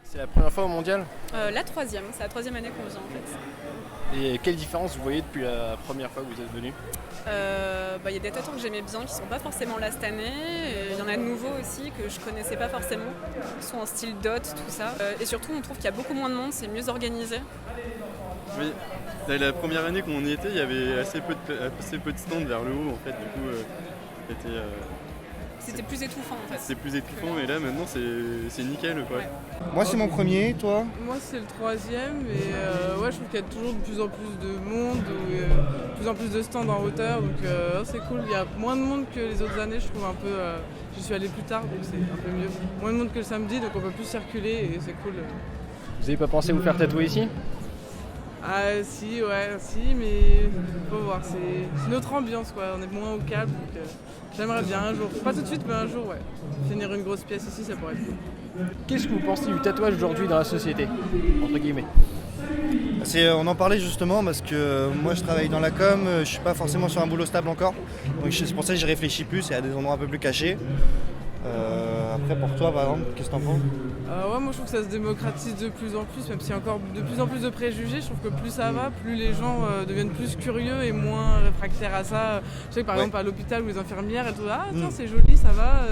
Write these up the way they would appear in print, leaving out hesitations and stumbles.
C'est la première fois au mondial ? La troisième, c'est la troisième année qu'on vient en fait. Et quelle différence vous voyez depuis la première fois que vous êtes venu ? Il y a des tatoueurs que j'aimais bien qui sont pas forcément là cette année. Il y en a de nouveaux aussi que je connaissais pas forcément, qui sont en style dot, tout ça. Et surtout on trouve qu'il y a beaucoup moins de monde, c'est mieux organisé. Oui, la première année qu'on y était, il y avait assez peu de stands vers le haut en fait, du coup c'était plus étouffant en fait. C'était plus étouffant et là maintenant c'est nickel quoi. Ouais. Moi c'est mon premier, toi ? Moi c'est le troisième et je trouve qu'il y a toujours de plus en plus de monde, de plus en plus de stands en hauteur, donc c'est cool. Il y a moins de monde que les autres années, je trouve un peu. Je suis allée plus tard donc c'est un peu mieux. Moins de monde que le samedi donc on peut plus circuler et c'est cool. Vous n'avez pas pensé vous faire tatouer ici ? Ah si, mais faut voir, c'est une autre ambiance quoi, on est moins au calme donc j'aimerais bien un jour, pas tout de suite mais un jour ouais, finir une grosse pièce ici ça pourrait être cool. Qu'est-ce que vous pensez du tatouage aujourd'hui dans la société, entre guillemets ? On en parlait justement parce que moi je travaille dans la com, je suis pas forcément sur un boulot stable encore, donc c'est pour ça que j'y réfléchis plus et à des endroits un peu plus cachés. Après pour toi par exemple, qu'est-ce que t'en penses ? Moi je trouve que ça se démocratise de plus en plus, même s'il y a encore de plus en plus de préjugés, je trouve que plus ça va, plus les gens deviennent plus curieux et moins réfractaires à ça. Je sais que par exemple à l'hôpital où les infirmières elles trouvent tiens c'est joli, ça va,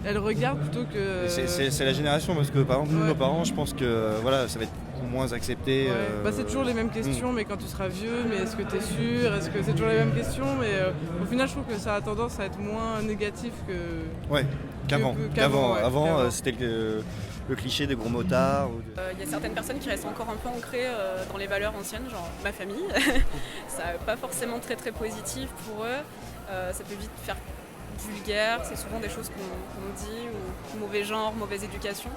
elles regardent plutôt que... C'est la génération parce que par exemple nous nos parents je pense que ça va être moins accepté. C'est toujours les mêmes questions, mais quand tu seras vieux, mais est-ce que tu es sûr ? Est-ce que c'est toujours les mêmes questions ? Mais au final je trouve que ça a tendance à être moins négatif que... Ouais, qu'avant. Qu'avant. C'était le cliché des gros motards. Il y a certaines personnes qui restent encore un peu ancrées dans les valeurs anciennes, genre ma famille. Ça n'est pas forcément très très positif pour eux. Ça peut vite faire vulgaire, c'est souvent des choses qu'on dit, ou mauvais genre, mauvaise éducation.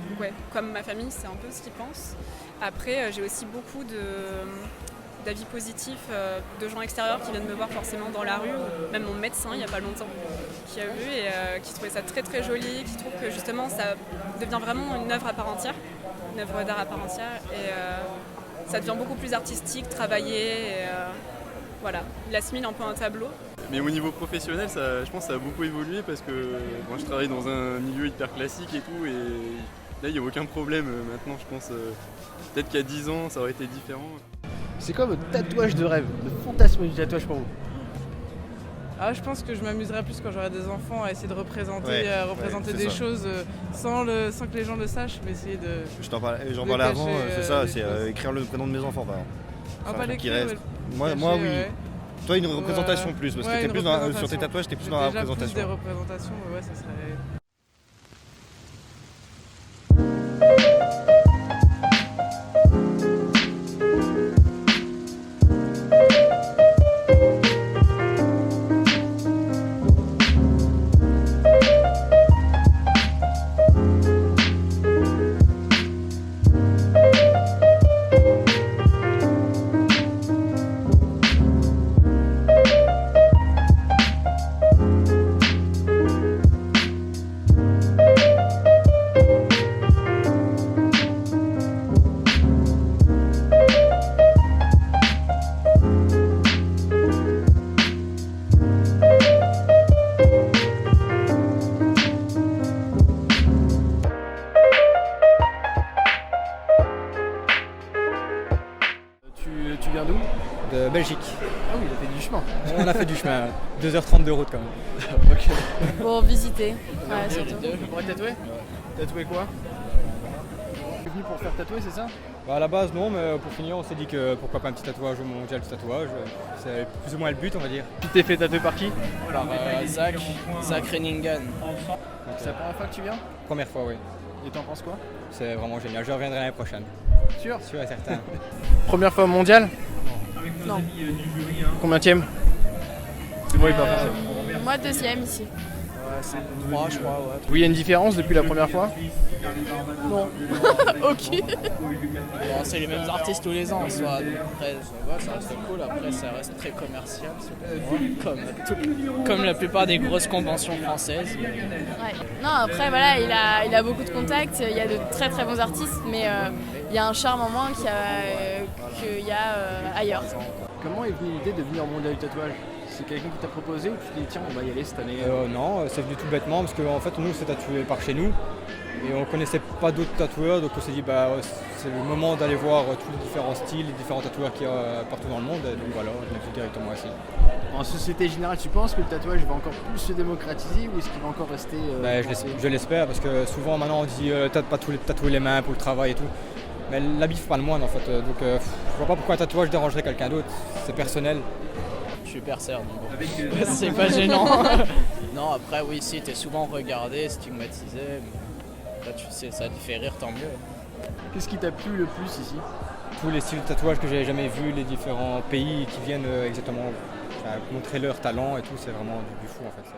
Donc ouais, comme ma famille, c'est un peu ce qu'ils pensent. Après, j'ai aussi beaucoup d'avis positifs de gens extérieurs qui viennent me voir forcément dans la rue, ou même mon médecin il n'y a pas longtemps qui a vu et qui trouvait ça très très joli, qui trouve que justement ça devient vraiment une œuvre à part entière, une œuvre d'art à part entière et ça devient beaucoup plus artistique, travaillé et voilà, il assimile un peu un tableau. Mais au niveau professionnel, je pense que ça a beaucoup évolué parce que moi je travaille dans un milieu hyper classique et tout et là il n'y a aucun problème maintenant je pense, peut-être qu'il y a 10 ans ça aurait été différent. C'est quoi votre tatouage de rêve, le fantasme du tatouage pour vous ? Je pense que je m'amuserais plus quand j'aurai des enfants à essayer de représenter des choses sans que les gens le sachent, mais essayer de... J'en parlais avant, c'est ça, c'est écrire le prénom de mes enfants par exemple. Pas l'écrire, Moi oui. Toi une représentation plus, parce que t'es plus sur tes tatouages, t'es plus dans la représentation. Plus des représentations, ça serait... Belgique. Ah oui, il a fait du chemin. On a fait du chemin, 2h30 de route quand même. Ok. Pour visiter, ouais, surtout. Pour être tatoué Tatouer quoi? Tu es venu pour faire tatouer, c'est ça? Bah, à la base non, mais pour finir on s'est dit que pourquoi pas un petit tatouage au mondial du tatouage. C'est plus ou moins le but on va dire. Tu t'es fait tatouer par qui? Par Zach Renningen. C'est la première fois que tu viens? Première fois oui. Et t'en penses quoi? C'est vraiment génial, je reviendrai l'année prochaine. Sûr? Sûr et certain. Première fois au mondial? Non. Combienième? C'est bon, il parle français. Moi, deuxième ici. Ouais, c'est 3 je crois, ouais. Oui, il y a une différence depuis la première fois? Non. Ok. Bon, c'est les mêmes artistes tous les ans en soi, donc après ça reste cool, après ça reste très commercial, comme la plupart des grosses conventions françaises. Ouais. Non, après, voilà, il a beaucoup de contacts, il y a de très très bons artistes, mais il y a un charme en moins qu'il y a ailleurs. Comment est venue l'idée de venir au mondial du tatouage? C'est quelqu'un qui t'a proposé ou tu t'es dit tiens on va y aller cette année? Non, c'est venu tout bêtement parce qu'en fait nous on s'est tatoué par chez nous et on connaissait pas d'autres tatoueurs donc on s'est dit bah c'est le moment d'aller voir tous les différents styles, les différents tatoueurs qu'il y a partout dans le monde et donc voilà, on est venu directement ici. En société générale, tu penses que le tatouage va encore plus se démocratiser ou est-ce qu'il va encore rester Je l'espère parce que souvent maintenant on dit pas tatouer les mains pour le travail et tout. Mais l'habit fait pas le moine en fait, donc je vois pas pourquoi un tatouage dérangerait quelqu'un d'autre, c'est personnel. Je suis percerne, bon. C'est pas gênant. Non, après oui, si t'es souvent regardé, stigmatisé, mais là tu sais, ça te fait rire, tant mieux. Qu'est-ce qui t'a plu le plus ici? Tous les styles de tatouage que j'avais jamais vus, les différents pays qui viennent exactement montrer leur talent et tout, c'est vraiment du fou en fait.